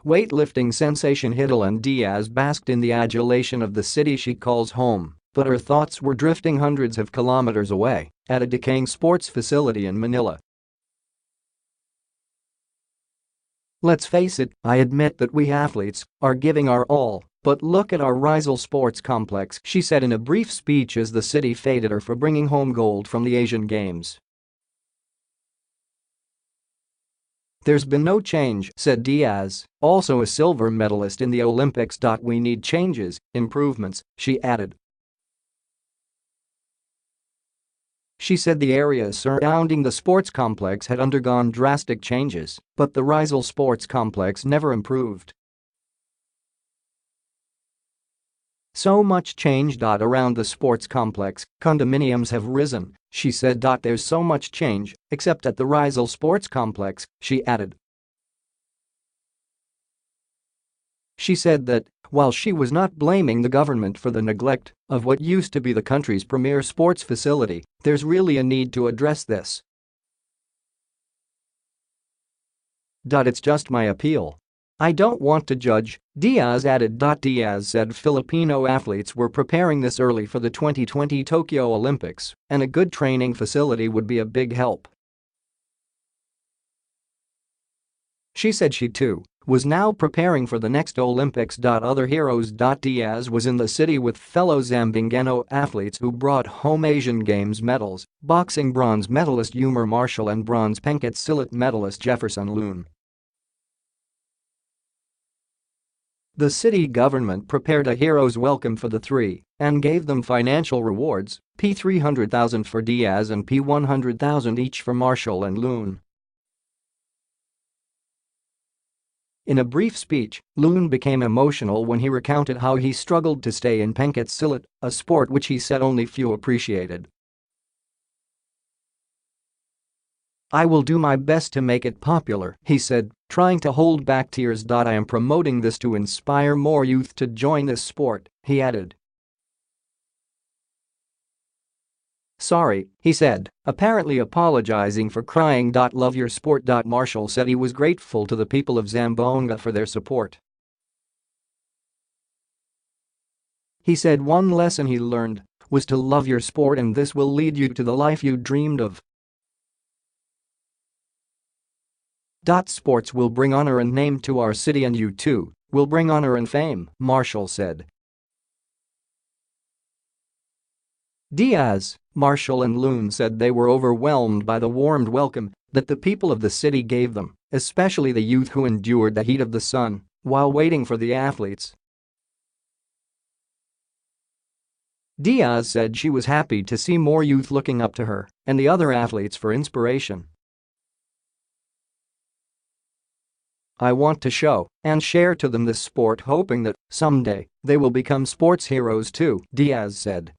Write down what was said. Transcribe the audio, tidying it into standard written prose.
Weightlifting sensation Hidilyn Diaz basked in the adulation of the city she calls home, but her thoughts were drifting hundreds of kilometers away at a decaying sports facility in Manila. "Let's face it, I admit that we athletes are giving our all, but look at our Rizal Sports Complex," she said in a brief speech as the city feted her for bringing home gold from the Asian Games. "There's been no change," said Diaz, also a silver medalist in the Olympics. "We need changes, improvements," she added. She said the area surrounding the sports complex had undergone drastic changes, but the Rizal Sports Complex never improved. "So much change around the sports complex, condominiums have risen," she said. "There's so much change, except at the Rizal Sports Complex," she added. She said that, while she was not blaming the government for the neglect of what used to be the country's premier sports facility, there's really a need to address this. "It's just my appeal. I don't want to judge," Diaz added. Diaz said Filipino athletes were preparing this early for the 2020 Tokyo Olympics, and a good training facility would be a big help. She said she too was now preparing for the next Olympics. Other heroes. Diaz was in the city with fellow Zamboangueno athletes who brought home Asian Games medals: boxing bronze medalist Yumar Marshall and bronze pencatsilat medalist Jefferson Loon. The city government prepared a hero's welcome for the three and gave them financial rewards, P300,000 for Diaz and P100,000 each for Marshall and Loon. In a brief speech, Loon became emotional when he recounted how he struggled to stay in pencatsilat, a sport which he said only few appreciated. "I will do my best to make it popular," he said, trying to hold back tears. "I am promoting this to inspire more youth to join this sport," he added. "Sorry," he said, apparently apologizing for crying. "Love your sport." Marshall said he was grateful to the people of Zamboanga for their support. He said one lesson he learned was to love your sport, and this will lead you to the life you dreamed of. "Sports will bring honor and name to our city, and you too will bring honor and fame," Marshall said. Diaz, Marshall and Loon said they were overwhelmed by the warm welcome that the people of the city gave them, especially the youth who endured the heat of the sun while waiting for the athletes. Diaz said she was happy to see more youth looking up to her and the other athletes for inspiration. "I want to show and share to them this sport, hoping that someday they will become sports heroes too," Diaz said.